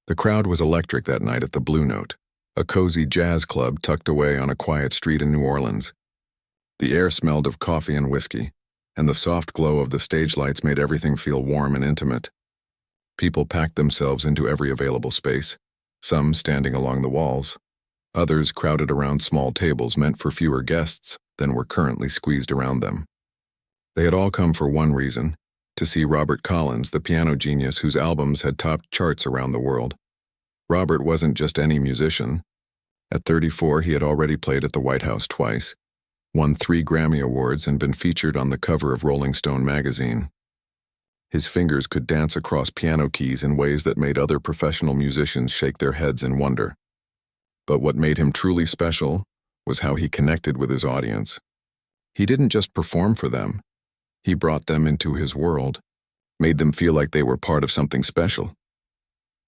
The crowd was electric that night at the Blue Note, a cozy jazz club tucked away on a quiet street in New Orleans. The air smelled of coffee and whiskey, and the soft glow of the stage lights made everything feel warm and intimate. People packed themselves into every available space, some standing along the walls, others crowded around small tables meant for fewer guests than were currently squeezed around them. They had all come for one reason: to see Robert Collins, the piano genius whose albums had topped charts around the world. Robert wasn't just any musician. At 34, he had already played at the White House twice, won 3 Grammy Awards, and been featured on the cover of Rolling Stone magazine. His fingers could dance across piano keys in ways that made other professional musicians shake their heads in wonder. But what made him truly special was how he connected with his audience. He didn't just perform for them. He brought them into his world, made them feel like they were part of something special.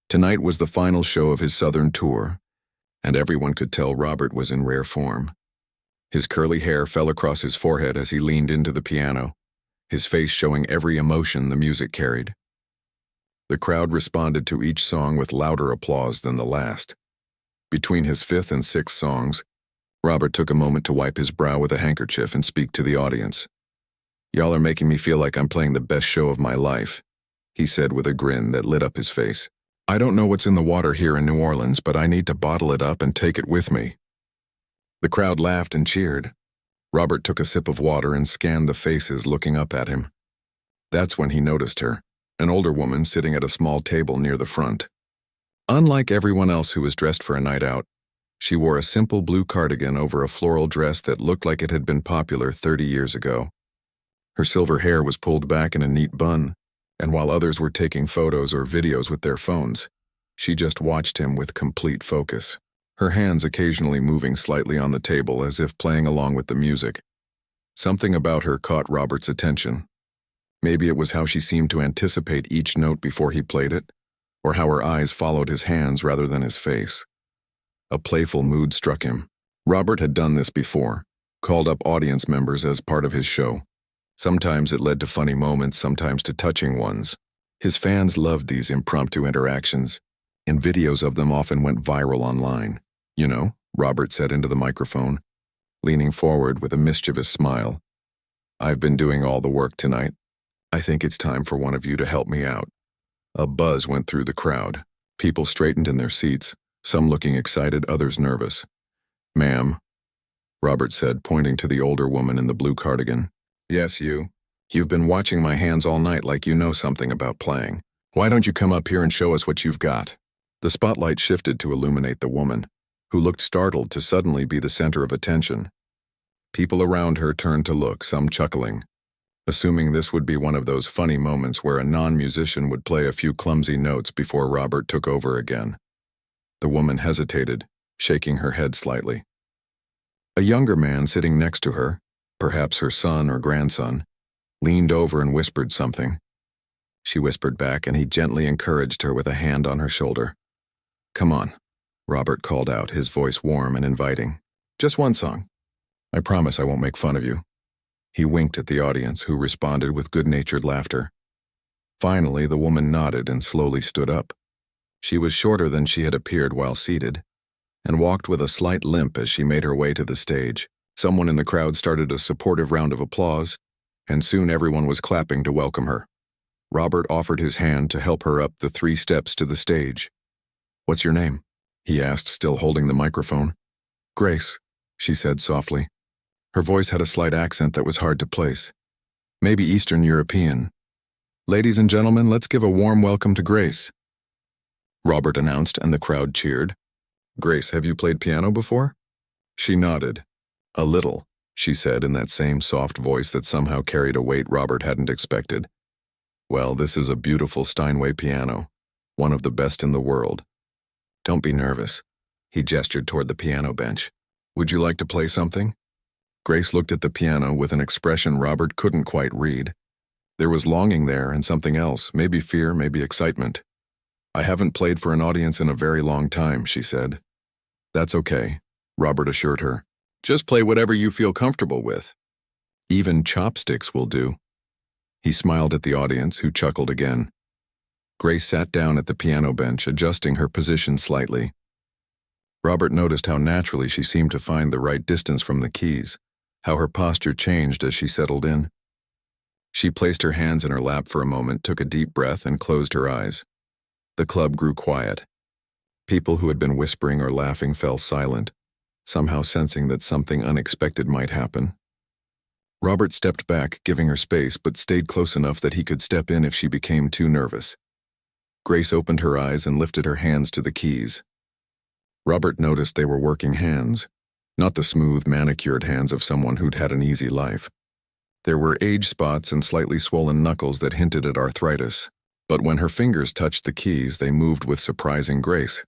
Tonight was the final show of his Southern tour, and everyone could tell Robert was in rare form. His curly hair fell across his forehead as he leaned into the piano, his face showing every emotion the music carried. The crowd responded to each song with louder applause than the last. Between his 5th and 6th songs, Robert took a moment to wipe his brow with a handkerchief and speak to the audience. "Y'all are making me feel like I'm playing the best show of my life," he said with a grin that lit up his face. "I don't know what's in the water here in New Orleans, but I need to bottle it up and take it with me." The crowd laughed and cheered. Robert took a sip of water and scanned the faces looking up at him. That's when he noticed her, an older woman sitting at a small table near the front. Unlike everyone else who was dressed for a night out, she wore a simple blue cardigan over a floral dress that looked like it had been popular 30 years ago. Her silver hair was pulled back in a neat bun, and while others were taking photos or videos with their phones, she just watched him with complete focus, her hands occasionally moving slightly on the table as if playing along with the music. Something about her caught Robert's attention. Maybe it was how she seemed to anticipate each note before he played it, or how her eyes followed his hands rather than his face. A playful mood struck him. Robert had done this before, called up audience members as part of his show. Sometimes it led to funny moments, sometimes to touching ones. His fans loved these impromptu interactions, and videos of them often went viral online. "You know," Robert said into the microphone, leaning forward with a mischievous smile, "I've been doing all the work tonight. I think it's time for one of you to help me out." A buzz went through the crowd. People straightened in their seats, some looking excited, others nervous. "Ma'am," Robert said, pointing to the older woman in the blue cardigan. "Yes, you. You've been watching my hands all night like you know something about playing. Why don't you come up here and show us what you've got?" The spotlight shifted to illuminate the woman, who looked startled to suddenly be the center of attention. People around her turned to look, some chuckling, assuming this would be one of those funny moments where a non-musician would play a few clumsy notes before Robert took over again. The woman hesitated, shaking her head slightly. A younger man sitting next to her, perhaps her son or grandson, leaned over and whispered something. She whispered back, and he gently encouraged her with a hand on her shoulder. "Come on," Robert called out, his voice warm and inviting. "Just one song. I promise I won't make fun of you." He winked at the audience, who responded with good-natured laughter. Finally, the woman nodded and slowly stood up. She was shorter than she had appeared while seated, and walked with a slight limp as she made her way to the stage. Someone in the crowd started a supportive round of applause, and soon everyone was clapping to welcome her. Robert offered his hand to help her up the 3 steps to the stage. "What's your name?" he asked, still holding the microphone. "Grace," she said softly. Her voice had a slight accent that was hard to place. Maybe Eastern European. "Ladies and gentlemen, let's give a warm welcome to Grace," Robert announced, and the crowd cheered. "Grace, have you played piano before?" She nodded. "A little," she said in that same soft voice that somehow carried a weight Robert hadn't expected. "Well, this is a beautiful Steinway piano, one of the best in the world. Don't be nervous." He gestured toward the piano bench. "Would you like to play something?" Grace looked at the piano with an expression Robert couldn't quite read. There was longing there and something else, maybe fear, maybe excitement. "I haven't played for an audience in a very long time," she said. "That's okay," Robert assured her. "Just play whatever you feel comfortable with. Even chopsticks will do." He smiled at the audience, who chuckled again. Grace sat down at the piano bench, adjusting her position slightly. Robert noticed how naturally she seemed to find the right distance from the keys, how her posture changed as she settled in. She placed her hands in her lap for a moment, took a deep breath, and closed her eyes. The club grew quiet. People who had been whispering or laughing fell silent, somehow sensing that something unexpected might happen. Robert stepped back, giving her space, but stayed close enough that he could step in if she became too nervous. Grace opened her eyes and lifted her hands to the keys. Robert noticed they were working hands, not the smooth, manicured hands of someone who'd had an easy life. There were age spots and slightly swollen knuckles that hinted at arthritis, but when her fingers touched the keys, they moved with surprising grace.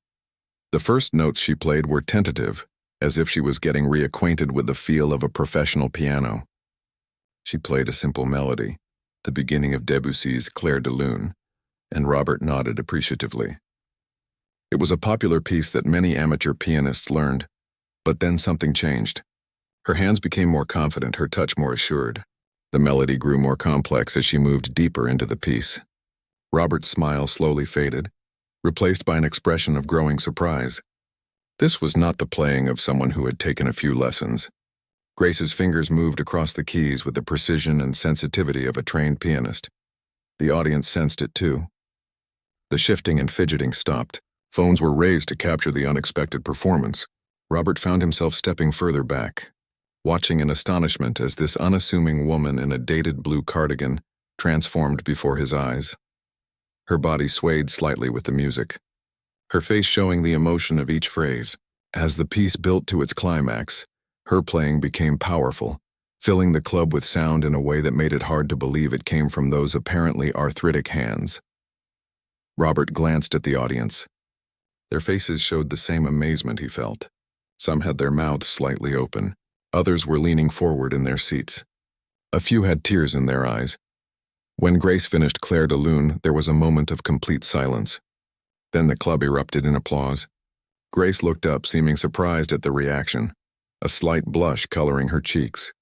The first notes she played were tentative, as if she was getting reacquainted with the feel of a professional piano. She played a simple melody, the beginning of Debussy's Clair de Lune, and Robert nodded appreciatively. It was a popular piece that many amateur pianists learned, but then something changed. Her hands became more confident, her touch more assured. The melody grew more complex as she moved deeper into the piece. Robert's smile slowly faded, replaced by an expression of growing surprise. This was not the playing of someone who had taken a few lessons. Grace's fingers moved across the keys with the precision and sensitivity of a trained pianist. The audience sensed it too. The shifting and fidgeting stopped. Phones were raised to capture the unexpected performance. Robert found himself stepping further back, watching in astonishment as this unassuming woman in a dated blue cardigan transformed before his eyes. Her body swayed slightly with the music, her face showing the emotion of each phrase. As the piece built to its climax, her playing became powerful, filling the club with sound in a way that made it hard to believe it came from those apparently arthritic hands. Robert glanced at the audience. Their faces showed the same amazement he felt. Some had their mouths slightly open. Others were leaning forward in their seats. A few had tears in their eyes. When Grace finished Clair de Lune, there was a moment of complete silence. Then the club erupted in applause. Grace looked up, seeming surprised at the reaction, a slight blush coloring her cheeks.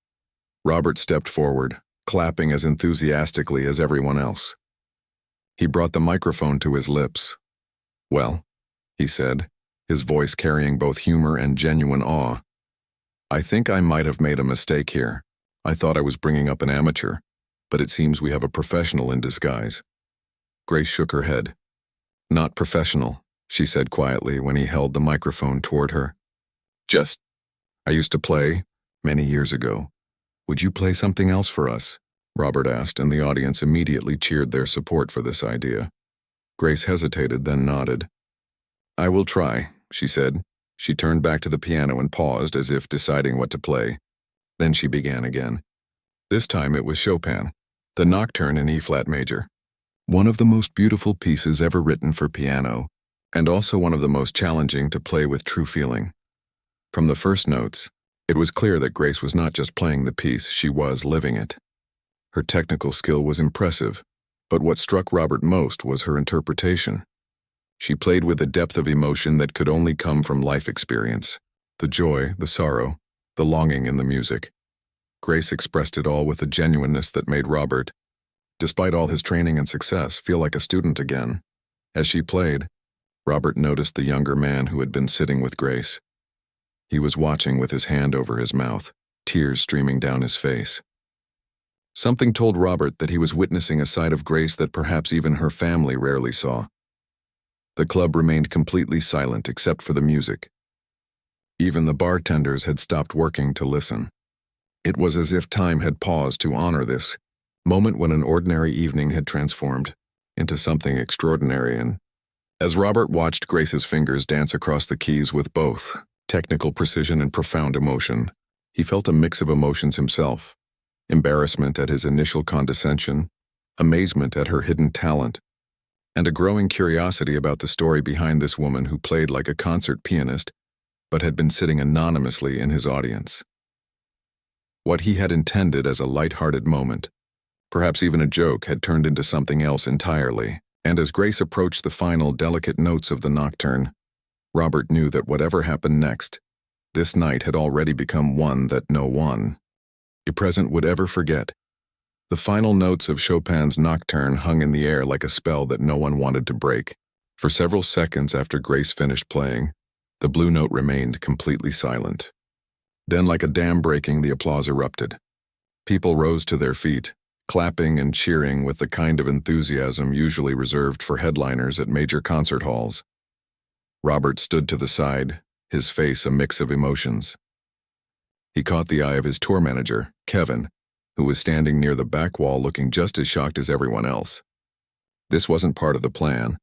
Robert stepped forward, clapping as enthusiastically as everyone else. He brought the microphone to his lips. "Well," he said, his voice carrying both humor and genuine awe, "I think I might have made a mistake here. I thought I was bringing up an amateur, but it seems we have a professional in disguise." Grace shook her head. "Not professional," she said quietly when he held the microphone toward her. I used to play, many years ago. Would you play something else for us?" Robert asked, and the audience immediately cheered their support for this idea. Grace hesitated, then nodded. "I will try," she said. She turned back to the piano and paused as if deciding what to play. Then she began again. This time it was Chopin, the Nocturne in E-flat major. One of the most beautiful pieces ever written for piano, and also one of the most challenging to play with true feeling. From the first notes, it was clear that Grace was not just playing the piece, she was living it. Her technical skill was impressive, but what struck Robert most was her interpretation. She played with a depth of emotion that could only come from life experience, the joy, the sorrow, the longing in the music. Grace expressed it all with a genuineness that made Robert, despite all his training and success, feel like a student again. As she played, Robert noticed the younger man who had been sitting with Grace. He was watching with his hand over his mouth, tears streaming down his face. Something told Robert that he was witnessing a side of Grace that perhaps even her family rarely saw. The club remained completely silent except for the music. Even the bartenders had stopped working to listen. It was as if time had paused to honor this moment when an ordinary evening had transformed into something extraordinary. And as Robert watched Grace's fingers dance across the keys with both technical precision and profound emotion, he felt a mix of emotions himself. Embarrassment at his initial condescension, amazement at her hidden talent, and a growing curiosity about the story behind this woman who played like a concert pianist but had been sitting anonymously in his audience. What he had intended as a light-hearted moment, perhaps even a joke, had turned into something else entirely, and as Grace approached the final delicate notes of the Nocturne, Robert knew that whatever happened next, this night had already become one that no one present would ever forget. The final notes of Chopin's Nocturne hung in the air like a spell that no one wanted to break. For several seconds after Grace finished playing, the blue note remained completely silent. Then, like a dam breaking, the applause erupted. People rose to their feet, clapping and cheering with the kind of enthusiasm usually reserved for headliners at major concert halls. Robert stood to the side, his face a mix of emotions. He caught the eye of his tour manager, Kevin, who was standing near the back wall looking just as shocked as everyone else. This wasn't part of the plan.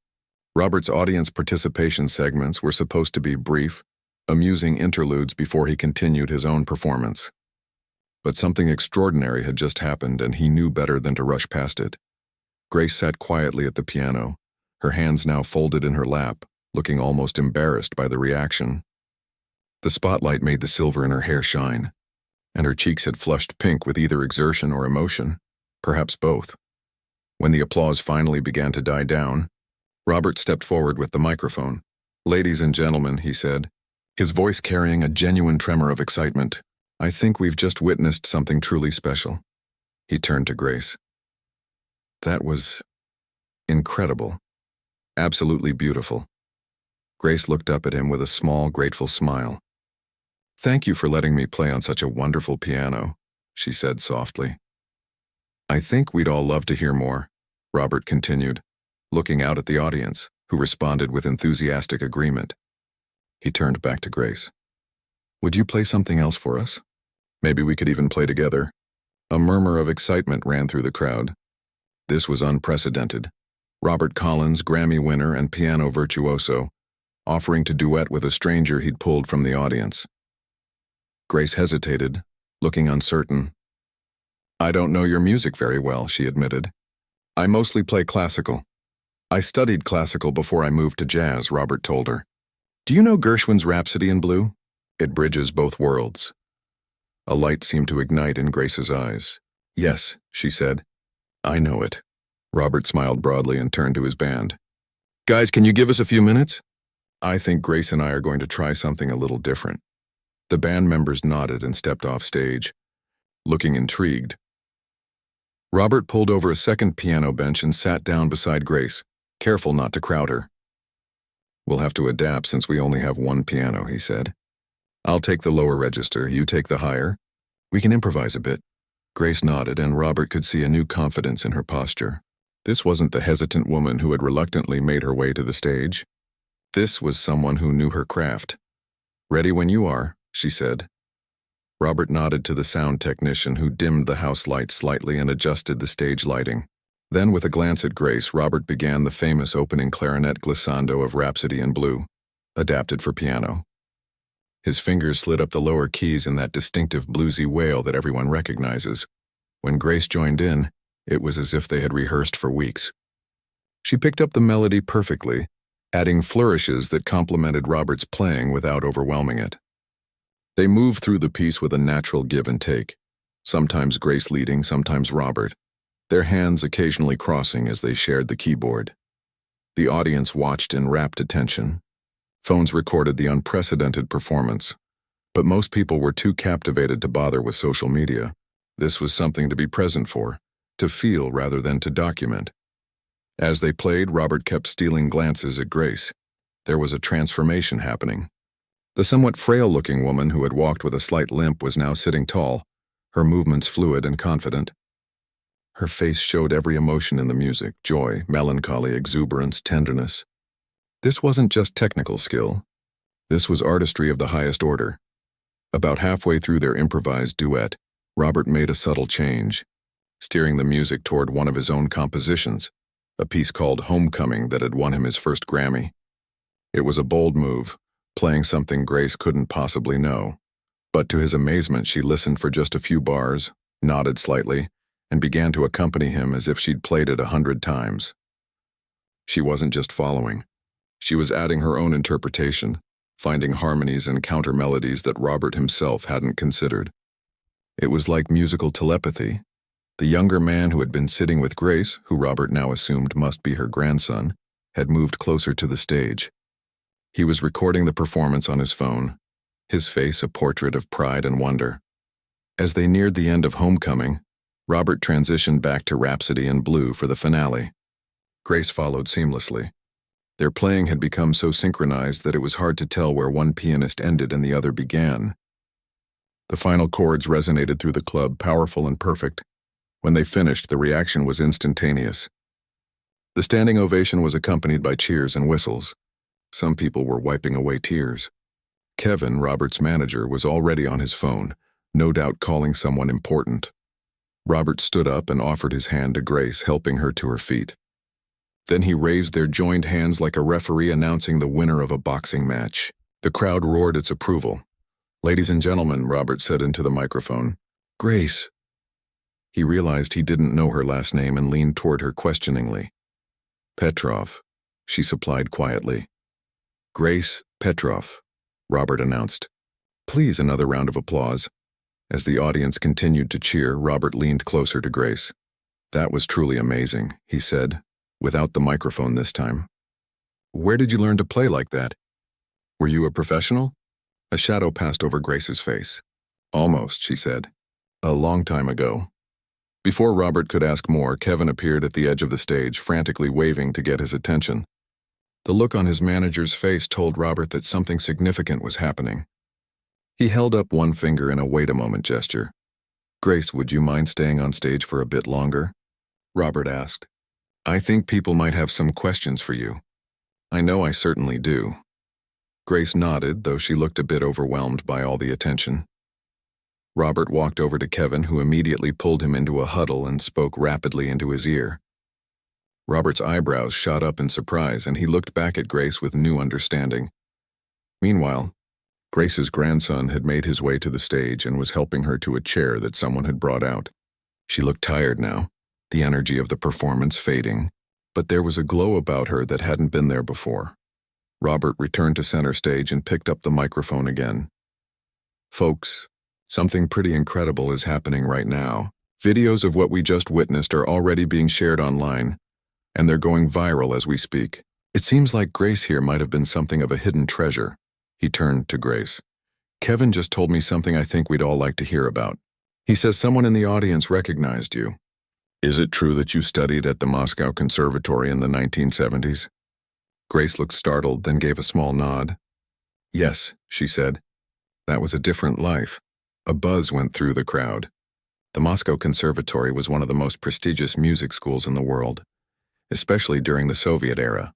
Robert's audience participation segments were supposed to be brief, amusing interludes before he continued his own performance. But something extraordinary had just happened, and he knew better than to rush past it. Grace sat quietly at the piano, her hands now folded in her lap, looking almost embarrassed by the reaction. The spotlight made the silver in her hair shine, and her cheeks had flushed pink with either exertion or emotion, perhaps both. When the applause finally began to die down, Robert stepped forward with the microphone. "Ladies and gentlemen," he said, his voice carrying a genuine tremor of excitement, "I think we've just witnessed something truly special." He turned to Grace. "That was incredible. Absolutely beautiful." Grace looked up at him with a small, grateful smile. "Thank you for letting me play on such a wonderful piano," she said softly. "I think we'd all love to hear more," Robert continued, looking out at the audience, who responded with enthusiastic agreement. He turned back to Grace. "Would you play something else for us? Maybe we could even play together." A murmur of excitement ran through the crowd. This was unprecedented. Robert Collins, Grammy winner and piano virtuoso, offering to duet with a stranger he'd pulled from the audience. Grace hesitated, looking uncertain. "I don't know your music very well," she admitted. "I mostly play classical." "I studied classical before I moved to jazz," Robert told her. "Do you know Gershwin's Rhapsody in Blue? It bridges both worlds." A light seemed to ignite in Grace's eyes. "Yes," she said. "I know it." Robert smiled broadly and turned to his band. "Guys, can you give us a few minutes? I think Grace and I are going to try something a little different." The band members nodded and stepped off stage, looking intrigued. Robert pulled over a second piano bench and sat down beside Grace, careful not to crowd her. "We'll have to adapt since we only have one piano," he said. "I'll take the lower register, you take the higher. We can improvise a bit." Grace nodded, and Robert could see a new confidence in her posture. This wasn't the hesitant woman who had reluctantly made her way to the stage. This was someone who knew her craft. "Ready when you are," she said. Robert nodded to the sound technician, who dimmed the house lights slightly and adjusted the stage lighting. Then, with a glance at Grace, Robert began the famous opening clarinet glissando of Rhapsody in Blue, adapted for piano. His fingers slid up the lower keys in that distinctive bluesy wail that everyone recognizes. When Grace joined in, it was as if they had rehearsed for weeks. She picked up the melody perfectly, adding flourishes that complemented Robert's playing without overwhelming it. They moved through the piece with a natural give and take, sometimes Grace leading, sometimes Robert, their hands occasionally crossing as they shared the keyboard. The audience watched in rapt attention. Phones recorded the unprecedented performance, but most people were too captivated to bother with social media. This was something to be present for, to feel rather than to document. As they played, Robert kept stealing glances at Grace. There was a transformation happening. The somewhat frail-looking woman who had walked with a slight limp was now sitting tall, her movements fluid and confident. Her face showed every emotion in the music: joy, melancholy, exuberance, tenderness. This wasn't just technical skill. This was artistry of the highest order. About halfway through their improvised duet, Robert made a subtle change, steering the music toward one of his own compositions, a piece called Homecoming that had won him his first Grammy. It was a bold move, playing something Grace couldn't possibly know. But to his amazement, she listened for just a few bars, nodded slightly, and began to accompany him as if she'd played it 100 times. She wasn't just following. She was adding her own interpretation, finding harmonies and counter-melodies that Robert himself hadn't considered. It was like musical telepathy. The younger man who had been sitting with Grace, who Robert now assumed must be her grandson, had moved closer to the stage. He was recording the performance on his phone, his face a portrait of pride and wonder. As they neared the end of Homecoming, Robert transitioned back to Rhapsody in Blue for the finale. Grace followed seamlessly. Their playing had become so synchronized that it was hard to tell where one pianist ended and the other began. The final chords resonated through the club, powerful and perfect. When they finished, the reaction was instantaneous. The standing ovation was accompanied by cheers and whistles. Some people were wiping away tears. Kevin, Robert's manager, was already on his phone, no doubt calling someone important. Robert stood up and offered his hand to Grace, helping her to her feet. Then he raised their joined hands like a referee announcing the winner of a boxing match. The crowd roared its approval. "Ladies and gentlemen," Robert said into the microphone. "Grace." He realized he didn't know her last name and leaned toward her questioningly. "Petrov," she supplied quietly. "Grace Petrov," Robert announced. "Please, another round of applause." As the audience continued to cheer, Robert leaned closer to Grace. "That was truly amazing," he said, without the microphone this time. "Where did you learn to play like that? Were you a professional?" A shadow passed over Grace's face. "Almost," she said. "A long time ago." Before Robert could ask more, Kevin appeared at the edge of the stage, frantically waving to get his attention. The look on his manager's face told Robert that something significant was happening. He held up one finger in a wait-a-moment gesture. "Grace, would you mind staying on stage for a bit longer?" Robert asked. "I think people might have some questions for you." "I know I certainly do." Grace nodded, though she looked a bit overwhelmed by all the attention. Robert walked over to Kevin, who immediately pulled him into a huddle and spoke rapidly into his ear. Robert's eyebrows shot up in surprise, and he looked back at Grace with new understanding. Meanwhile, Grace's grandson had made his way to the stage and was helping her to a chair that someone had brought out. She looked tired now, the energy of the performance fading, but there was a glow about her that hadn't been there before. Robert returned to center stage and picked up the microphone again. "Folks, something pretty incredible is happening right now. Videos of what we just witnessed are already being shared online, and they're going viral as we speak. It seems like Grace here might have been something of a hidden treasure." He turned to Grace. "Kevin just told me something I think we'd all like to hear about. He says someone in the audience recognized you. Is it true that you studied at the Moscow Conservatory in the 1970s? Grace looked startled, then gave a small nod. "Yes," she said. "That was a different life." A buzz went through the crowd. The Moscow Conservatory was one of the most prestigious music schools in the world, especially during the Soviet era.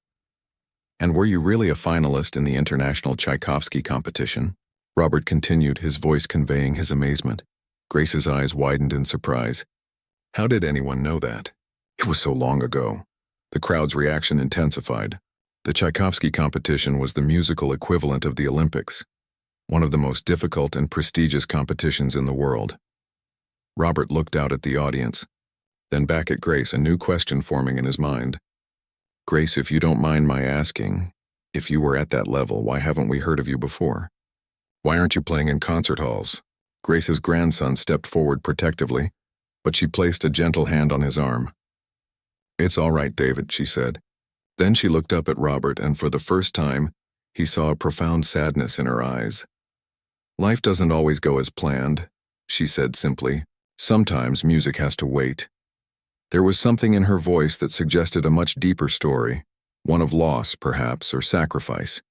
"And were you really a finalist in the International Tchaikovsky competition?" Robert continued, his voice conveying his amazement. Grace's eyes widened in surprise. How did anyone know that? It was so long ago. The crowd's reaction intensified. The Tchaikovsky competition was the musical equivalent of the Olympics, one of the most difficult and prestigious competitions in the world. Robert looked out at the audience, then back at Grace, a new question forming in his mind. "Grace, if you don't mind my asking, if you were at that level, why haven't we heard of you before? Why aren't you playing in concert halls?" Grace's grandson stepped forward protectively, but she placed a gentle hand on his arm. "It's all right, David," she said. Then she looked up at Robert, and for the first time, he saw a profound sadness in her eyes. "Life doesn't always go as planned," she said simply. "Sometimes music has to wait." There was something in her voice that suggested a much deeper story, one of loss, perhaps, or sacrifice.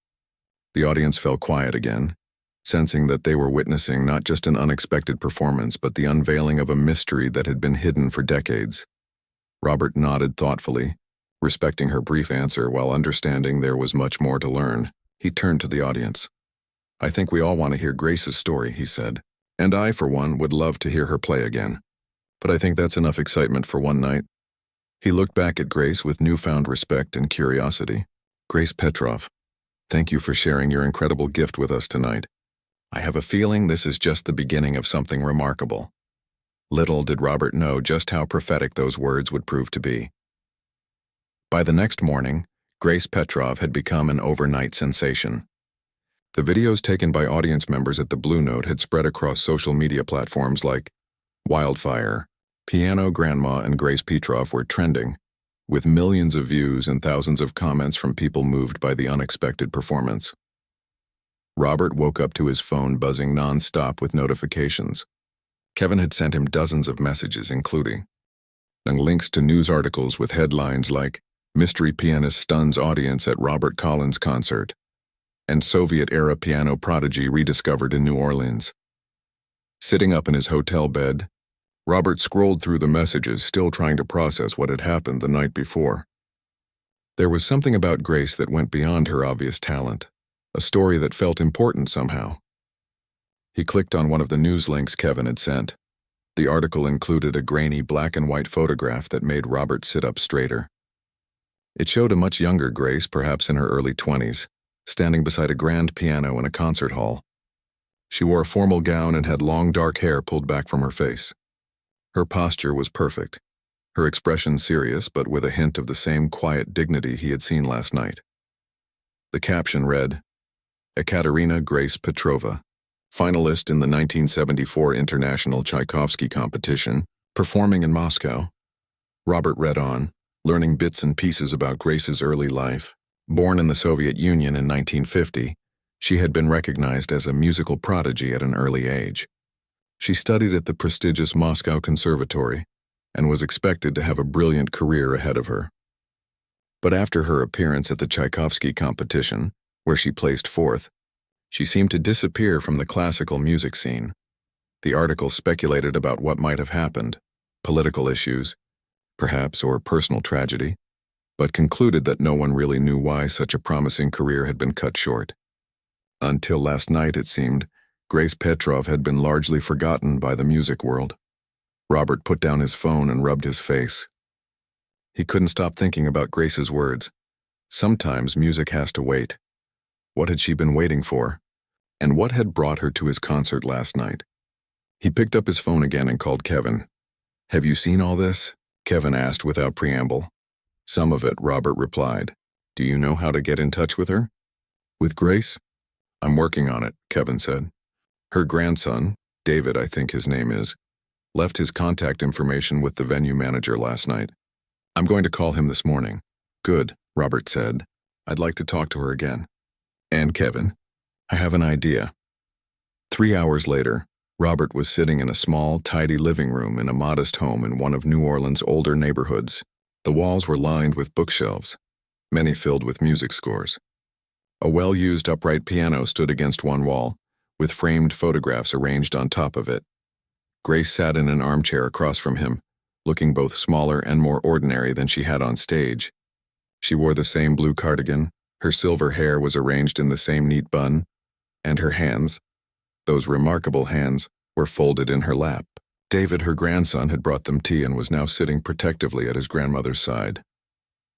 The audience fell quiet again, sensing that they were witnessing not just an unexpected performance, but the unveiling of a mystery that had been hidden for decades. Robert nodded thoughtfully, respecting her brief answer while understanding there was much more to learn. He turned to the audience. "I think we all want to hear Grace's story," he said. "And I, for one, would love to hear her play again. But I think that's enough excitement for one night." He looked back at Grace with newfound respect and curiosity. "Grace Petrov, thank you for sharing your incredible gift with us tonight. I have a feeling this is just the beginning of something remarkable." Little did Robert know just how prophetic those words would prove to be. By the next morning, Grace Petrov had become an overnight sensation. The videos taken by audience members at the Blue Note had spread across social media platforms like wildfire. Piano Grandma and Grace Petrov were trending, with millions of views and thousands of comments from people moved by the unexpected performance. Robert woke up to his phone buzzing non-stop with notifications. Kevin had sent him dozens of messages, including links to news articles with headlines like "Mystery Pianist Stuns Audience at Robert Collins Concert" and "Soviet-era piano prodigy rediscovered in New Orleans." Sitting up in his hotel bed, Robert scrolled through the messages, still trying to process what had happened the night before. There was something about Grace that went beyond her obvious talent, a story that felt important somehow. He clicked on one of the news links Kevin had sent. The article included a grainy black-and-white photograph that made Robert sit up straighter. It showed a much younger Grace, perhaps in her early 20s, standing beside a grand piano in a concert hall. She wore a formal gown and had long dark hair pulled back from her face. Her posture was perfect, her expression serious but with a hint of the same quiet dignity he had seen last night. The caption read, "Ekaterina Grace Petrova, finalist in the 1974 International Tchaikovsky Competition, performing in Moscow." Robert read on, learning bits and pieces about Grace's early life. Born in the Soviet Union in 1950, she had been recognized as a musical prodigy at an early age. She studied at the prestigious Moscow Conservatory and was expected to have a brilliant career ahead of her. But after her appearance at the Tchaikovsky competition, where she placed fourth, she seemed to disappear from the classical music scene. The article speculated about what might have happened, political issues, perhaps, or personal tragedy, but concluded that no one really knew why such a promising career had been cut short. Until last night, it seemed, Grace Petrov had been largely forgotten by the music world. Robert put down his phone and rubbed his face. He couldn't stop thinking about Grace's words. Sometimes music has to wait. What had she been waiting for? And what had brought her to his concert last night? He picked up his phone again and called Kevin. "Have you seen all this?" Kevin asked without preamble. "Some of it," Robert replied. "Do you know how to get in touch with her?" "With Grace? I'm working on it," Kevin said. "Her grandson, David I think his name is, left his contact information with the venue manager last night. I'm going to call him this morning." "Good," Robert said. "I'd like to talk to her again." "And Kevin, I have an idea." 3 hours later, Robert was sitting in a small, tidy living room in a modest home in one of New Orleans' older neighborhoods. The walls were lined with bookshelves, many filled with music scores. A well-used upright piano stood against one wall, with framed photographs arranged on top of it. Grace sat in an armchair across from him, looking both smaller and more ordinary than she had on stage. She wore the same blue cardigan, her silver hair was arranged in the same neat bun, and her hands, those remarkable hands, were folded in her lap. David, her grandson, had brought them tea and was now sitting protectively at his grandmother's side.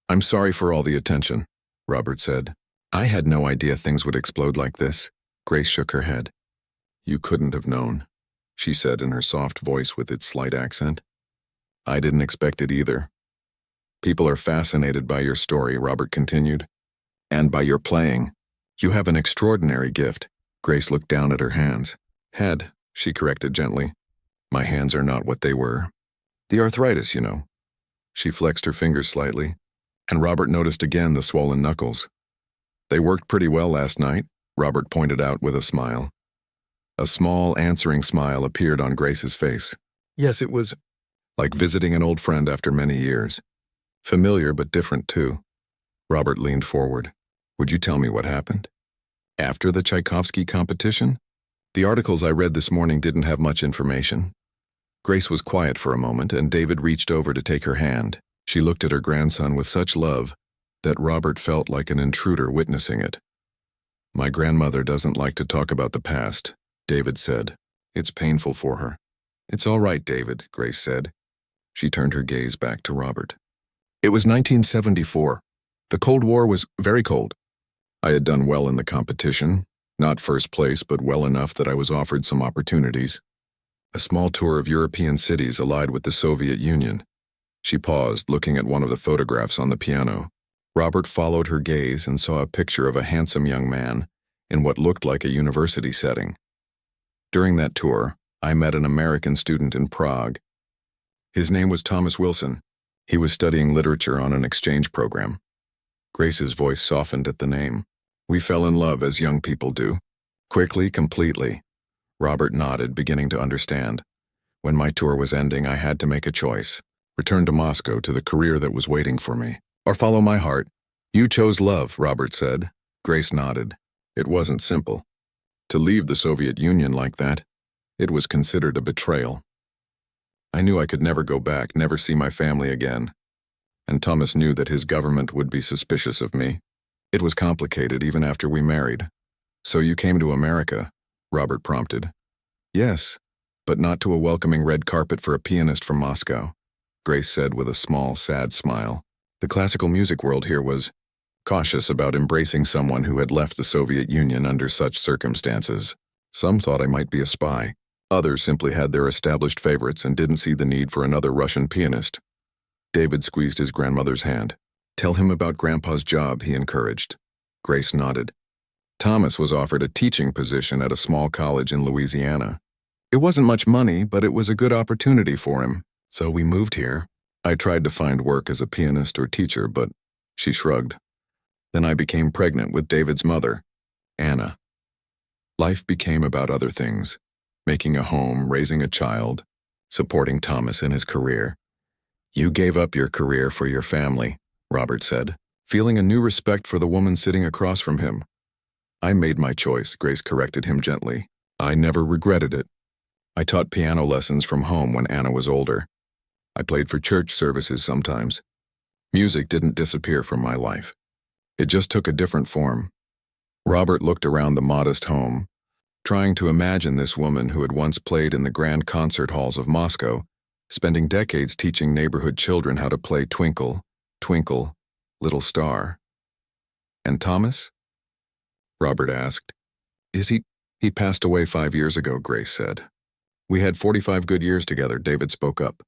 "I'm sorry for all the attention," Robert said. "I had no idea things would explode like this." Grace shook her head. "You couldn't have known," she said in her soft voice with its slight accent. "I didn't expect it either." "People are fascinated by your story," Robert continued, "and by your playing. You have an extraordinary gift." Grace looked down at her hands. "Head," she corrected gently. "My hands are not what they were. The arthritis, you know." She flexed her fingers slightly, and Robert noticed again the swollen knuckles. "They worked pretty well last night," Robert pointed out with a smile. A small, answering smile appeared on Grace's face. "Yes, it was like visiting an old friend after many years. Familiar but different, too." Robert leaned forward. "Would you tell me what happened?" "After the Tchaikovsky competition? The articles I read this morning didn't have much information." Grace was quiet for a moment, and David reached over to take her hand. She looked at her grandson with such love that Robert felt like an intruder witnessing it. "My grandmother doesn't like to talk about the past," David said. "It's painful for her." "It's all right, David," Grace said. She turned her gaze back to Robert. "It was 1974. The Cold War was very cold. I had done well in the competition, not first place, but well enough that I was offered some opportunities. A small tour of European cities allied with the Soviet Union." She paused, looking at one of the photographs on the piano. Robert followed her gaze and saw a picture of a handsome young man in what looked like a university setting. "During that tour, I met an American student in Prague. His name was Thomas Wilson. He was studying literature on an exchange program." Grace's voice softened at the name. "We fell in love as young people do. Quickly, completely." Robert nodded, beginning to understand. When my tour was ending, I had to make a choice. Return to Moscow, to the career that was waiting for me, or follow my heart. You chose love, Robert said. Grace nodded. It wasn't simple. To leave the Soviet Union like that, it was considered a betrayal. I knew I could never go back, never see my family again. And Thomas knew that his government would be suspicious of me. It was complicated even after we married. So you came to America, Robert prompted. Yes, but not to a welcoming red carpet for a pianist from Moscow, Grace said with a small, sad smile. The classical music world here was cautious about embracing someone who had left the Soviet Union under such circumstances. Some thought I might be a spy. Others simply had their established favorites and didn't see the need for another Russian pianist. David squeezed his grandmother's hand. Tell him about Grandpa's job, he encouraged. Grace nodded. Thomas was offered a teaching position at a small college in Louisiana. It wasn't much money, but it was a good opportunity for him, so we moved here. I tried to find work as a pianist or teacher, but she shrugged. Then I became pregnant with David's mother, Anna. Life became about other things, making a home, raising a child, supporting Thomas in his career. You gave up your career for your family, Robert said, feeling a new respect for the woman sitting across from him. I made my choice, Grace corrected him gently. I never regretted it. I taught piano lessons from home when Anna was older. I played for church services sometimes. Music didn't disappear from my life. It just took a different form. Robert looked around the modest home, trying to imagine this woman who had once played in the grand concert halls of Moscow, spending decades teaching neighborhood children how to play Twinkle, Twinkle, Little Star. And Thomas? Robert asked. He passed away 5 years ago, Grace said. We had 45 good years together, David spoke up.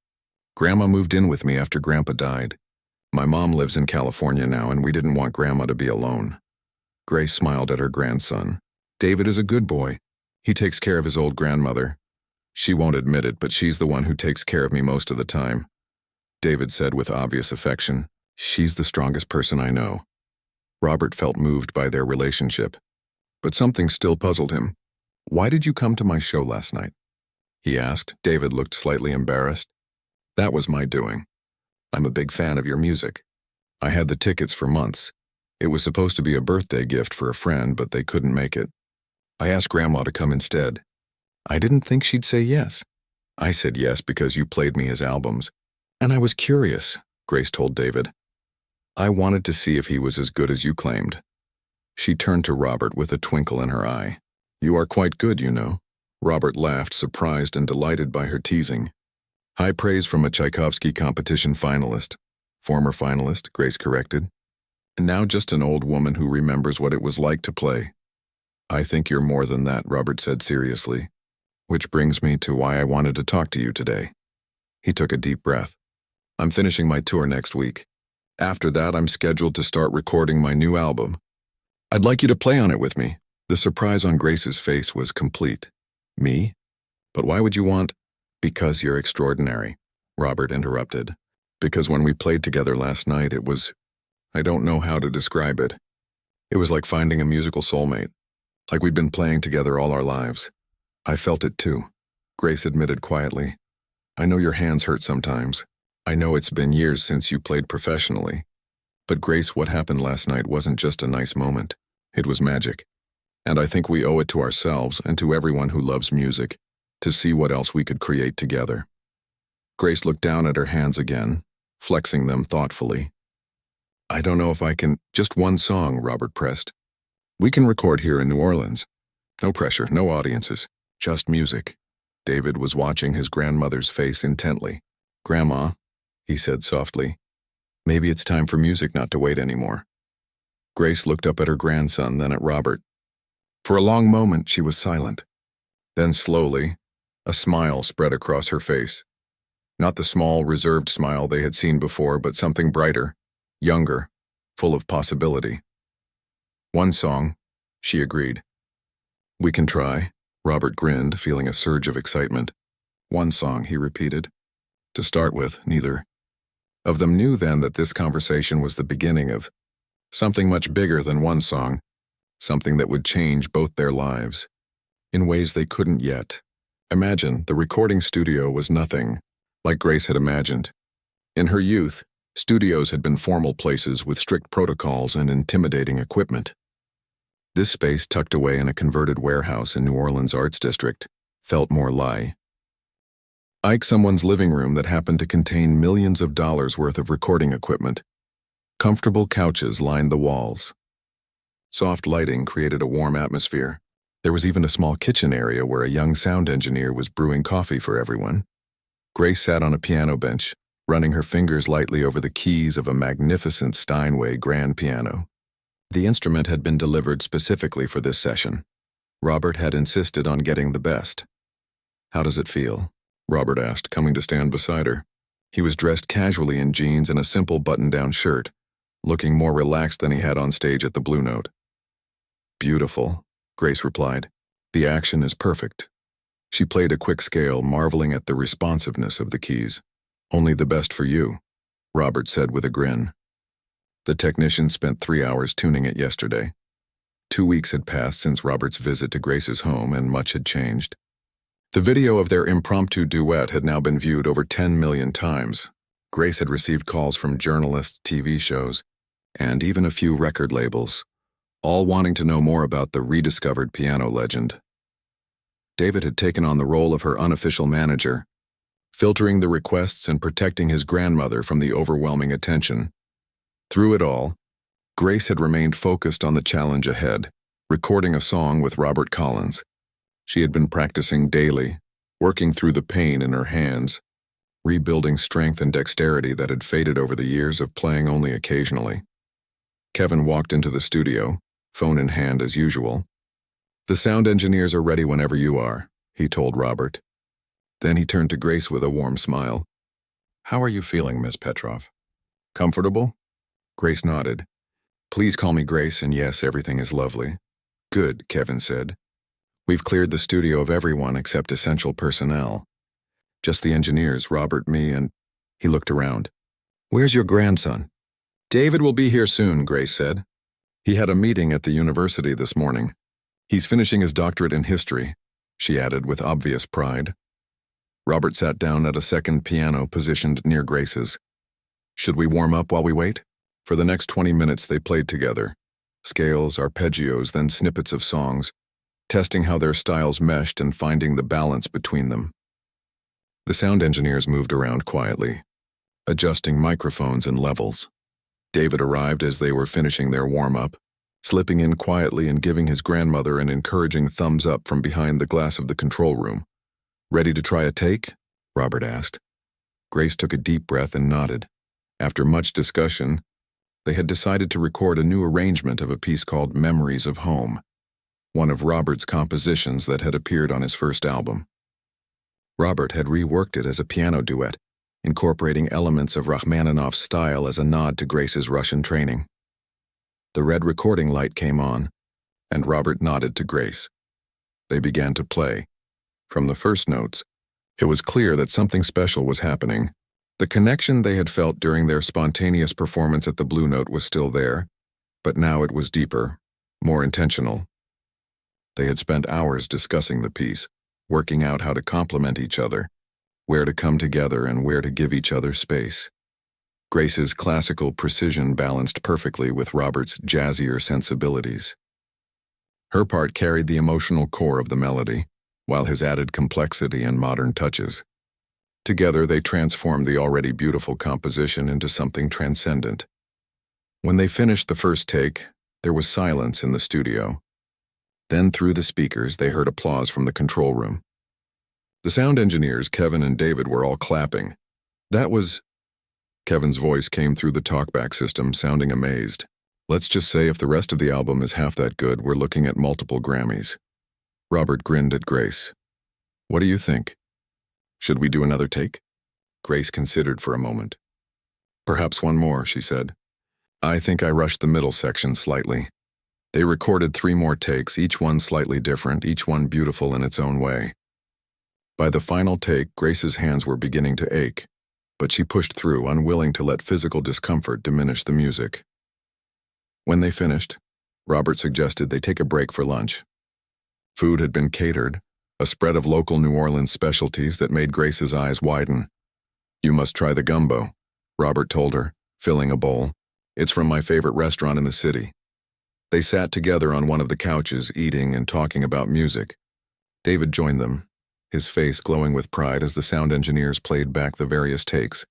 Grandma moved in with me after Grandpa died. My mom lives in California now, and we didn't want Grandma to be alone. Grace smiled at her grandson. David is a good boy. He takes care of his old grandmother. She won't admit it, but she's the one who takes care of me most of the time. David said with obvious affection. She's the strongest person I know. Robert felt moved by their relationship. But something still puzzled him. Why did you come to my show last night? He asked. David looked slightly embarrassed. That was my doing. I'm a big fan of your music. I had the tickets for months. It was supposed to be a birthday gift for a friend, but they couldn't make it. I asked Grandma to come instead. I didn't think she'd say yes. I said yes because you played me his albums. And I was curious, Grace told David. I wanted to see if he was as good as you claimed. She turned to Robert with a twinkle in her eye. You are quite good, you know. Robert laughed, surprised and delighted by her teasing. High praise from a Tchaikovsky competition finalist. Former finalist, Grace corrected. And now just an old woman who remembers what it was like to play. I think you're more than that, Robert said seriously. Which brings me to why I wanted to talk to you today. He took a deep breath. I'm finishing my tour next week. After that, I'm scheduled to start recording my new album. I'd like you to play on it with me. The surprise on Grace's face was complete. Me? But why would you want? Because you're extraordinary, Robert interrupted. Because when we played together last night, it was, I don't know how to describe it. It was like finding a musical soulmate. Like we'd been playing together all our lives. I felt it too, Grace admitted quietly. I know your hands hurt sometimes. I know it's been years since you played professionally. But Grace, what happened last night wasn't just a nice moment. It was magic. And I think we owe it to ourselves and to everyone who loves music to see what else we could create together. Grace looked down at her hands again, flexing them thoughtfully. I don't know if I can. Just one song, Robert pressed. We can record here in New Orleans. No pressure, no audiences, just music. David was watching his grandmother's face intently. Grandma, he said softly, maybe it's time for music not to wait anymore. Grace looked up at her grandson, then at Robert. For a long moment, she was silent. Then slowly, a smile spread across her face. Not the small, reserved smile they had seen before, but something brighter, younger, full of possibility. One song, she agreed. We can try, Robert grinned, feeling a surge of excitement. One song, he repeated. To start with, neither of them knew then that this conversation was the beginning of something much bigger than one song, something that would change both their lives, in ways they couldn't yet Imagine, the recording studio was nothing like Grace had imagined. In her youth, studios had been formal places with strict protocols and intimidating equipment. This space, tucked away in a converted warehouse in New Orleans' Arts District, felt more like someone's living room that happened to contain millions of dollars worth of recording equipment. Comfortable couches lined the walls. Soft lighting created a warm atmosphere. There was even a small kitchen area where a young sound engineer was brewing coffee for everyone. Grace sat on a piano bench, running her fingers lightly over the keys of a magnificent Steinway grand piano. The instrument had been delivered specifically for this session. Robert had insisted on getting the best. "How does it feel?" Robert asked, coming to stand beside her. He was dressed casually in jeans and a simple button-down shirt, looking more relaxed than he had on stage at the Blue Note. "Beautiful," Grace replied. "The action is perfect." She played a quick scale, marveling at the responsiveness of the keys. "Only the best for you," Robert said with a grin. The technician spent 3 hours tuning it yesterday. 2 weeks had passed since Robert's visit to Grace's home, and much had changed. The video of their impromptu duet had now been viewed over 10 million times. Grace had received calls from journalists, TV shows, and even a few record labels, all wanting to know more about the rediscovered piano legend. David had taken on the role of her unofficial manager, filtering the requests and protecting his grandmother from the overwhelming attention. Through it all, Grace had remained focused on the challenge ahead, recording a song with Robert Collins. She had been practicing daily, working through the pain in her hands, rebuilding strength and dexterity that had faded over the years of playing only occasionally. Kevin walked into the studio, phone in hand as usual. "The sound engineers are ready whenever you are," he told Robert. Then he turned to Grace with a warm smile. "How are you feeling, Miss Petrov? Comfortable?" Grace nodded. "Please call me Grace, and yes, everything is lovely." "Good," Kevin said. "We've cleared the studio of everyone except essential personnel. Just the engineers, Robert, me, and—" He looked around. "Where's your grandson?" "David will be here soon," Grace said. "He had a meeting at the university this morning. He's finishing his doctorate in history," she added with obvious pride. Robert sat down at a second piano positioned near Grace's. "Should we warm up while we wait?" For the next 20 minutes they played together. Scales, arpeggios, then snippets of songs, testing how their styles meshed and finding the balance between them. The sound engineers moved around quietly, adjusting microphones and levels. David arrived as they were finishing their warm-up, slipping in quietly and giving his grandmother an encouraging thumbs up from behind the glass of the control room. "Ready to try a take?" Robert asked. Grace took a deep breath and nodded. After much discussion, they had decided to record a new arrangement of a piece called Memories of Home, one of Robert's compositions that had appeared on his first album. Robert had reworked it as a piano duet, incorporating elements of Rachmaninoff's style as a nod to Grace's Russian training. The red recording light came on, and Robert nodded to Grace. They began to play. From the first notes, it was clear that something special was happening. The connection they had felt during their spontaneous performance at the Blue Note was still there, but now it was deeper, more intentional. They had spent hours discussing the piece, working out how to complement each other, where to come together and where to give each other space. Grace's classical precision balanced perfectly with Robert's jazzier sensibilities. Her part carried the emotional core of the melody, while his added complexity and modern touches. Together they transformed the already beautiful composition into something transcendent. When they finished the first take, there was silence in the studio. Then through the speakers they heard applause from the control room. The sound engineers, Kevin and David, were all clapping. "That was—" Kevin's voice came through the talkback system, sounding amazed. "Let's just say if the rest of the album is half that good, we're looking at multiple Grammys." Robert grinned at Grace. "What do you think? Should we do another take?" Grace considered for a moment. "Perhaps one more," she said. "I think I rushed the middle section slightly." They recorded 3 more takes, each one slightly different, each one beautiful in its own way. By the final take, Grace's hands were beginning to ache, but she pushed through, unwilling to let physical discomfort diminish the music. When they finished, Robert suggested they take a break for lunch. Food had been catered, a spread of local New Orleans specialties that made Grace's eyes widen. "You must try the gumbo," Robert told her, filling a bowl. "It's from my favorite restaurant in the city." They sat together on one of the couches, eating and talking about music. David joined them, his face glowing with pride as the sound engineers played back the various takes,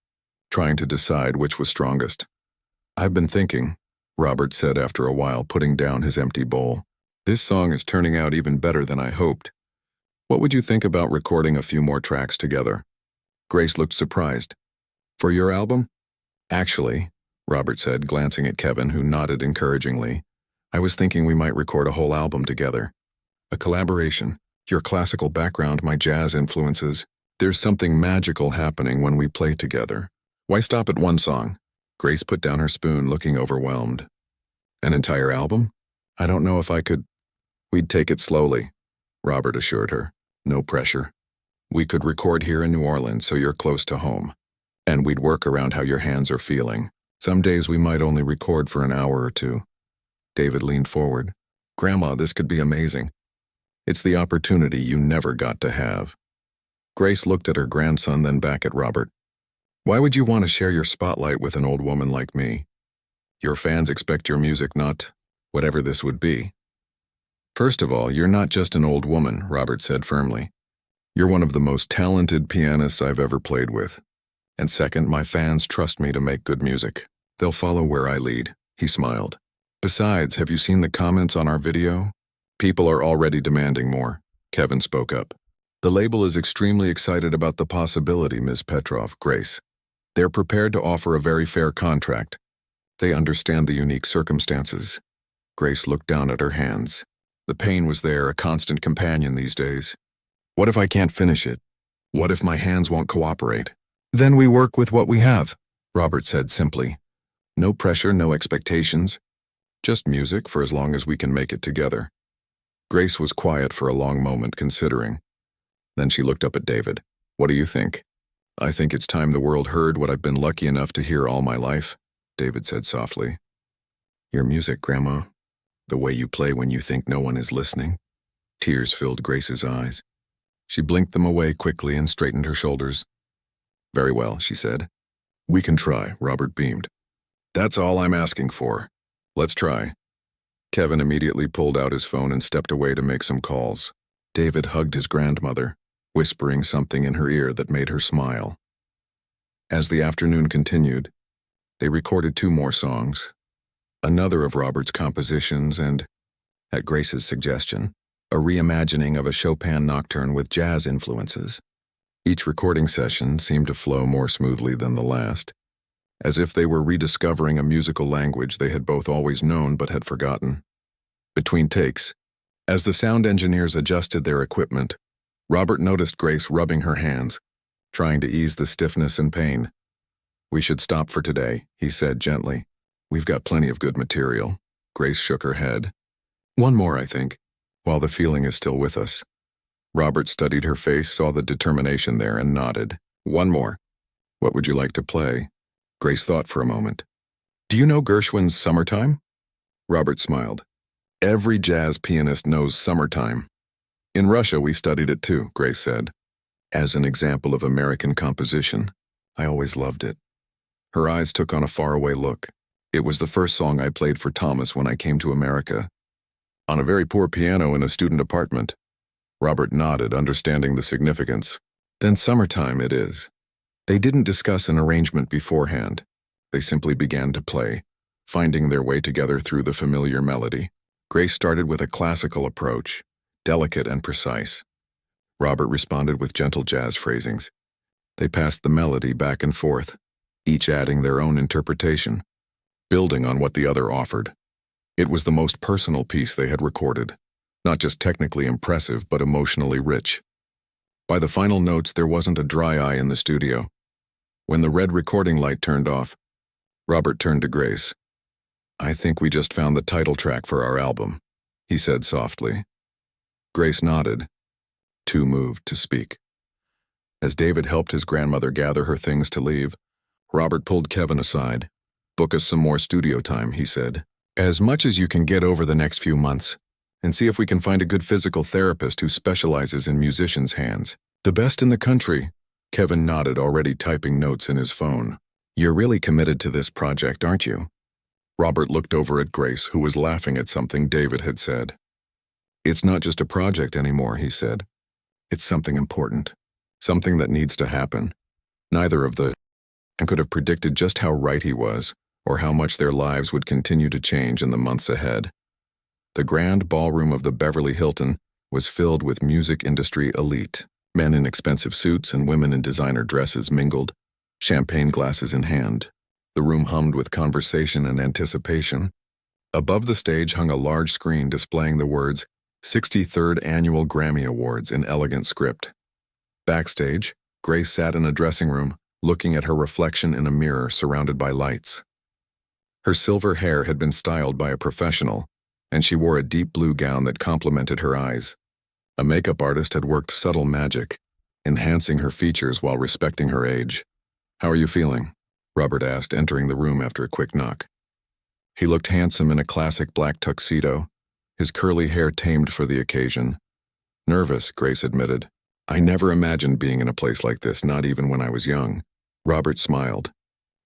trying to decide which was strongest. "I've been thinking," Robert said after a while, putting down his empty bowl. "This song is turning out even better than I hoped. What would you think about recording a few more tracks together?" Grace looked surprised. "For your album?" "Actually," Robert said, glancing at Kevin, who nodded encouragingly, "I was thinking we might record a whole album together. A collaboration. Your classical background, my jazz influences. There's something magical happening when we play together. Why stop at one song?" Grace put down her spoon, looking overwhelmed. "An entire album? I don't know if I could." "We'd take it slowly," Robert assured her. "No pressure. We could record here in New Orleans so you're close to home. And we'd work around how your hands are feeling. Some days we might only record for an hour or two." David leaned forward. "Grandma, this could be amazing. It's the opportunity you never got to have." Grace looked at her grandson, then back at Robert. "Why would you want to share your spotlight with an old woman like me? Your fans expect your music, not whatever this would be." "First of all, you're not just an old woman," Robert said firmly. "You're one of the most talented pianists I've ever played with. And second, my fans trust me to make good music. They'll follow where I lead." He smiled. "Besides, have you seen the comments on our video? People are already demanding more." Kevin spoke up. "The label is extremely excited about the possibility, Ms. Petrov, Grace. They're prepared to offer a very fair contract. They understand the unique circumstances." Grace looked down at her hands. The pain was there, a constant companion these days. "What if I can't finish it? What if my hands won't cooperate?" "Then we work with what we have," Robert said simply. "No pressure, no expectations. Just music for as long as we can make it together." Grace was quiet for a long moment, considering. Then she looked up at David. "What do you think?" "I think it's time the world heard what I've been lucky enough to hear all my life," David said softly. "Your music, Grandma. The way you play when you think no one is listening." Tears filled Grace's eyes. She blinked them away quickly and straightened her shoulders. "Very well," she said. "We can try," Robert beamed. "That's all I'm asking for. Let's try." Kevin immediately pulled out his phone and stepped away to make some calls. David hugged his grandmother, whispering something in her ear that made her smile. As the afternoon continued, they recorded 2 more songs, another of Robert's compositions and, at Grace's suggestion, a reimagining of a Chopin nocturne with jazz influences. Each recording session seemed to flow more smoothly than the last, as if they were rediscovering a musical language they had both always known but had forgotten. Between takes, as the sound engineers adjusted their equipment, Robert noticed Grace rubbing her hands, trying to ease the stiffness and pain. "We should stop for today," he said gently. "We've got plenty of good material." Grace shook her head. "One more, I think, while the feeling is still with us." Robert studied her face, saw the determination there, and nodded. "One more. What would you like to play?" Grace thought for a moment. "Do you know Gershwin's Summertime?" Robert smiled. "Every jazz pianist knows Summertime. In Russia, we studied it too," Grace said. "As an example of American composition, I always loved it." Her eyes took on a faraway look. "It was the first song I played for Thomas when I came to America. On a very poor piano in a student apartment." Robert nodded, understanding the significance. "Then Summertime it is." They didn't discuss an arrangement beforehand. They simply began to play, finding their way together through the familiar melody. Grace started with a classical approach, delicate and precise. Robert responded with gentle jazz phrasings. They passed the melody back and forth, each adding their own interpretation, building on what the other offered. It was the most personal piece they had recorded, not just technically impressive but emotionally rich. By the final notes, there wasn't a dry eye in the studio. When the red recording light turned off, Robert turned to Grace. "I think we just found the title track for our album," he said softly. Grace nodded, too moved to speak. As David helped his grandmother gather her things to leave, Robert pulled Kevin aside. "Book us some more studio time," he said. "As much as you can get over the next few months. and see if we can find a good physical therapist who specializes in musicians' hands. The best in the country. Kevin nodded, already typing notes in his phone. You're really committed to this project, aren't you? Robert looked over at Grace, who was laughing at something David had said. It's not just a project anymore, he said. It's something important. Something that needs to happen. Neither of the and could have predicted just how right he was, or how much their lives would continue to change in the months ahead. The grand ballroom of the Beverly Hilton was filled with music industry elite. Men in expensive suits and women in designer dresses mingled, champagne glasses in hand. The room hummed with conversation and anticipation. Above the stage hung a large screen displaying the words 63rd Annual Grammy Awards in elegant script. Backstage, Grace sat in a dressing room, looking at her reflection in a mirror surrounded by lights. Her silver hair had been styled by a professional, and she wore a deep blue gown that complemented her eyes. A makeup artist had worked subtle magic, enhancing her features while respecting her age. How are you feeling? Robert asked, entering the room after a quick knock. He looked handsome in a classic black tuxedo, his curly hair tamed for the occasion. Nervous, Grace admitted. I never imagined being in a place like this, not even when I was young. Robert smiled.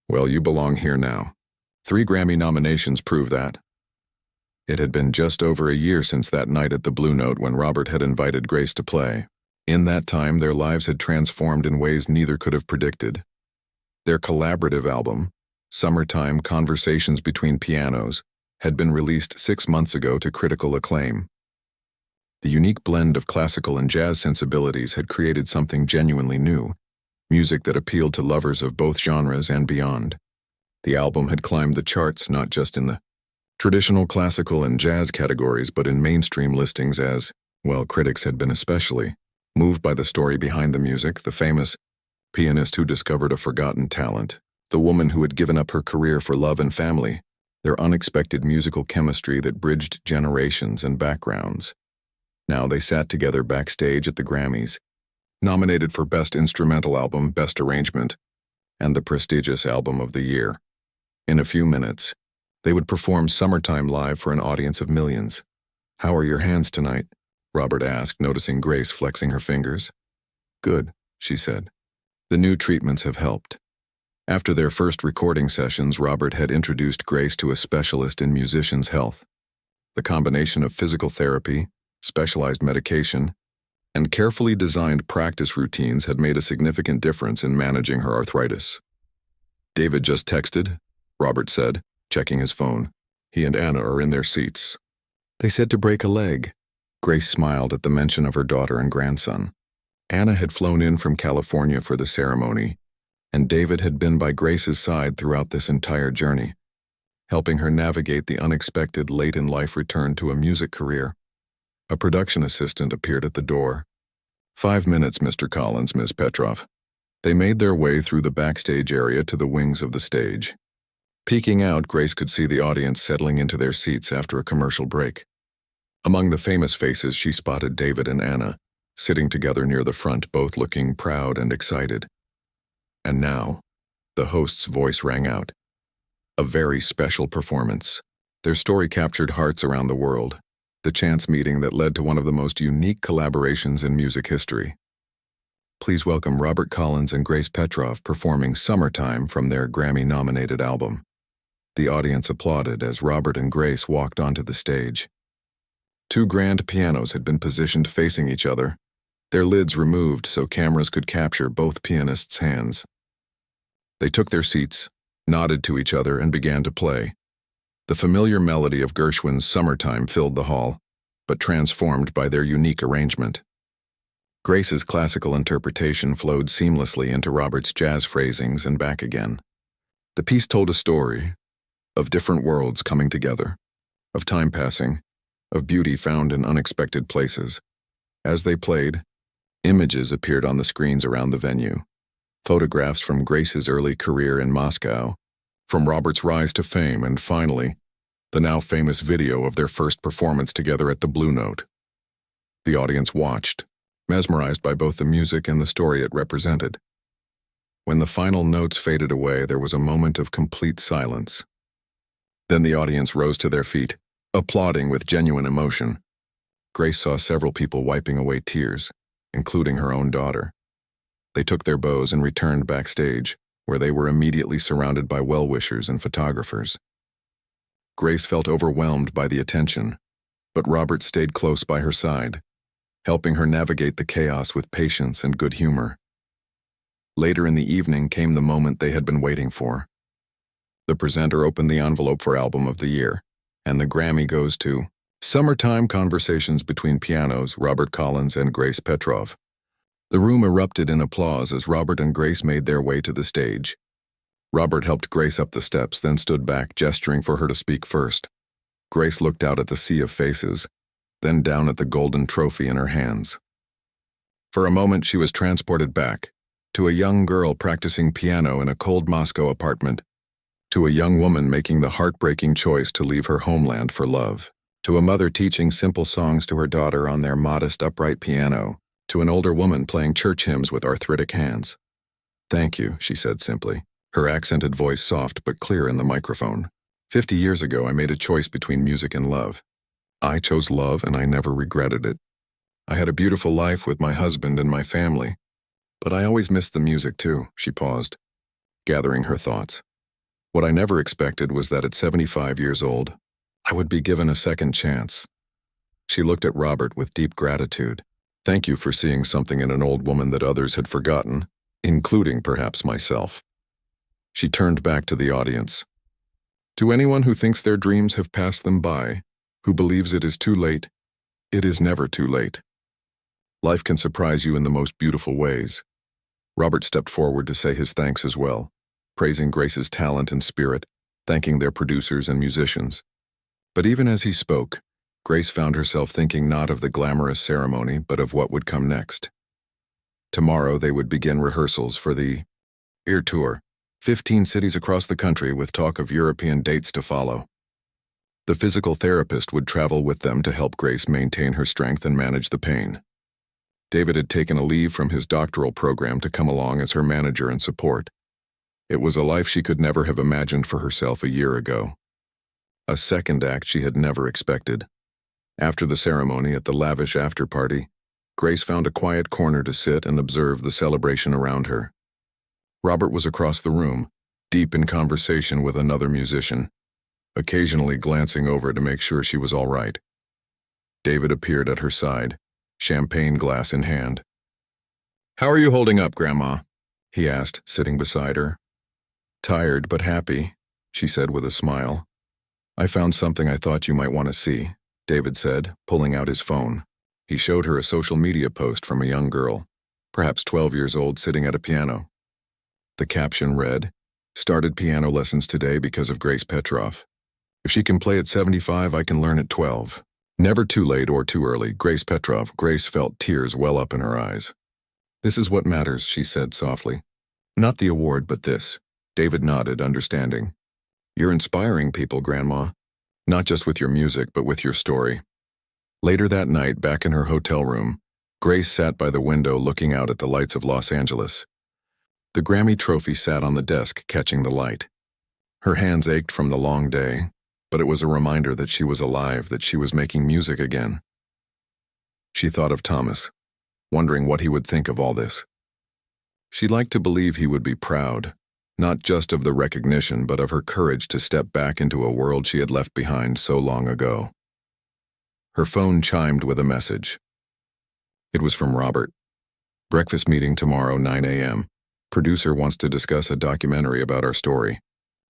Well, you belong here now. 3 Grammy nominations prove that. It had been just over a year since that night at the Blue Note when Robert had invited Grace to play. In that time, their lives had transformed in ways neither could have predicted. Their collaborative album, Summertime Conversations Between Pianos, had been released 6 months ago to critical acclaim. The unique blend of classical and jazz sensibilities had created something genuinely new, music that appealed to lovers of both genres and beyond. The album had climbed the charts not just in the traditional classical and jazz categories, but in mainstream listings as, well, critics had been especially moved by the story behind the music, the famous pianist who discovered a forgotten talent, the woman who had given up her career for love and family, their unexpected musical chemistry that bridged generations and backgrounds. Now they sat together backstage at the Grammys, nominated for Best Instrumental Album, Best Arrangement, and the prestigious Album of the Year. In a few minutes, they would perform Summertime live for an audience of millions. How are your hands tonight? Robert asked, noticing Grace flexing her fingers. Good, she said. The new treatments have helped. After their first recording sessions, Robert had introduced Grace to a specialist in musicians' health. The combination of physical therapy, specialized medication, and carefully designed practice routines had made a significant difference in managing her arthritis. David just texted, Robert said, checking his phone. He and Anna are in their seats. They said to break a leg. Grace smiled at the mention of her daughter and grandson. Anna had flown in from California for the ceremony, and David had been by Grace's side throughout this entire journey, helping her navigate the unexpected late-in-life return to a music career. A production assistant appeared at the door. 5 minutes, Mr. Collins, Ms. Petrov. They made their way through the backstage area to the wings of the stage. Peeking out, Grace could see the audience settling into their seats after a commercial break. Among the famous faces, she spotted David and Anna, sitting together near the front, both looking proud and excited. And now, the host's voice rang out. A very special performance. Their story captured hearts around the world, the chance meeting that led to one of the most unique collaborations in music history. Please welcome Robert Collins and Grace Petrov performing Summertime from their Grammy-nominated album. The audience applauded as Robert and Grace walked onto the stage. 2 grand pianos had been positioned facing each other, their lids removed so cameras could capture both pianists' hands. They took their seats, nodded to each other, and began to play. The familiar melody of Gershwin's Summertime filled the hall, but transformed by their unique arrangement. Grace's classical interpretation flowed seamlessly into Robert's jazz phrasings and back again. The piece told a story of different worlds coming together, of time passing, of beauty found in unexpected places. As they played, images appeared on the screens around the venue. Photographs from Grace's early career in Moscow, from Robert's rise to fame, and finally, the now famous video of their first performance together at the Blue Note. The audience watched, mesmerized by both the music and the story it represented. When the final notes faded away, there was a moment of complete silence. Then the audience rose to their feet, applauding with genuine emotion. Grace saw several people wiping away tears, including her own daughter. They took their bows and returned backstage, where they were immediately surrounded by well-wishers and photographers. Grace felt overwhelmed by the attention, but Robert stayed close by her side, helping her navigate the chaos with patience and good humor. Later in the evening came the moment they had been waiting for. The presenter opened the envelope for Album of the Year, and the Grammy goes to Summertime Conversations Between Pianos, Robert Collins and Grace Petrov. The room erupted in applause as Robert and Grace made their way to the stage. Robert helped Grace up the steps, then stood back, gesturing for her to speak first. Grace looked out at the sea of faces, then down at the golden trophy in her hands. For a moment she was transported back, to a young girl practicing piano in a cold Moscow apartment, to a young woman making the heartbreaking choice to leave her homeland for love, to a mother teaching simple songs to her daughter on their modest upright piano, to an older woman playing church hymns with arthritic hands. "Thank you," she said simply, her accented voice soft but clear in the microphone. 50 years ago I made a choice between music and love. I chose love and I never regretted it. I had a beautiful life with my husband and my family, but I always missed the music too." She paused, gathering her thoughts. "What I never expected was that at 75 years old, I would be given a second chance." She looked at Robert with deep gratitude. "Thank you for seeing something in an old woman that others had forgotten, including perhaps myself." She turned back to the audience. "To anyone who thinks their dreams have passed them by, who believes it is too late, it is never too late. Life can surprise you in the most beautiful ways." Robert stepped forward to say his thanks as well, praising Grace's talent and spirit, thanking their producers and musicians. But even as he spoke, Grace found herself thinking not of the glamorous ceremony, but of what would come next. Tomorrow they would begin rehearsals for the Ear Tour, 15 cities across the country with talk of European dates to follow. The physical therapist would travel with them to help Grace maintain her strength and manage the pain. David had taken a leave from his doctoral program to come along as her manager and support. It was a life she could never have imagined for herself a year ago. A second act she had never expected. After the ceremony at the lavish after-party, Grace found a quiet corner to sit and observe the celebration around her. Robert was across the room, deep in conversation with another musician, occasionally glancing over to make sure she was all right. David appeared at her side, champagne glass in hand. "How are you holding up, Grandma?" he asked, sitting beside her. "Tired but happy," she said with a smile. "I found something I thought you might want to see," David said, pulling out his phone. He showed her a social media post from a young girl, perhaps 12 years old, sitting at a piano. The caption read, "Started piano lessons today because of Grace Petrov. If she can play at 75, I can learn at 12. Never too late or too early, Grace Petrov." Grace felt tears well up in her eyes. "This is what matters," she said softly. "Not the award, but this." David nodded, understanding. "You're inspiring people, Grandma. Not just with your music, but with your story." Later that night, back in her hotel room, Grace sat by the window looking out at the lights of Los Angeles. The Grammy trophy sat on the desk, catching the light. Her hands ached from the long day, but it was a reminder that she was alive, that she was making music again. She thought of Thomas, wondering what he would think of all this. She liked to believe he would be proud, not just of the recognition, but of her courage to step back into a world she had left behind so long ago. Her phone chimed with a message. It was from Robert. "Breakfast meeting tomorrow, 9 a.m. Producer wants to discuss a documentary about our story.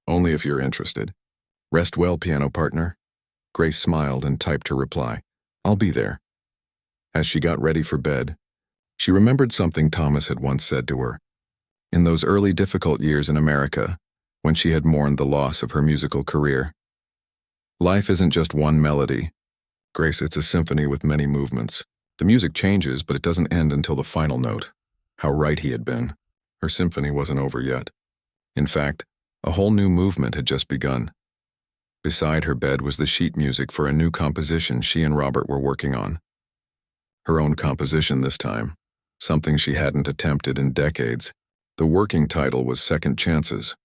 Only if you're interested. Rest well, piano partner." Grace smiled and typed her reply. "I'll be there." As she got ready for bed, she remembered something Thomas had once said to her. In those early difficult years in America, when she had mourned the loss of her musical career. "Life isn't just one melody, Grace, it's a symphony with many movements. The music changes, but it doesn't end until the final note." How right he had been. Her symphony wasn't over yet. In fact, a whole new movement had just begun. Beside her bed was the sheet music for a new composition she and Robert were working on. Her own composition this time, something she hadn't attempted in decades. The working title was Second Chances.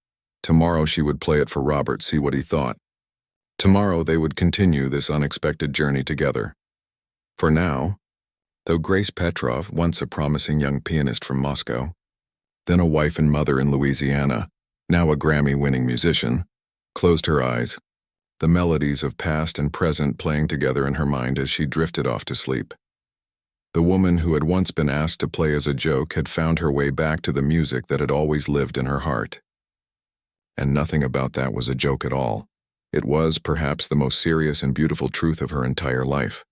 Tomorrow she would play it for Robert, see what he thought. Tomorrow they would continue this unexpected journey together. For now, though Grace Petrov, once a promising young pianist from Moscow, then a wife and mother in Louisiana, now a Grammy-winning musician, closed her eyes, the melodies of past and present playing together in her mind as she drifted off to sleep. The woman who had once been asked to play as a joke had found her way back to the music that had always lived in her heart. And nothing about that was a joke at all. It was, perhaps, the most serious and beautiful truth of her entire life.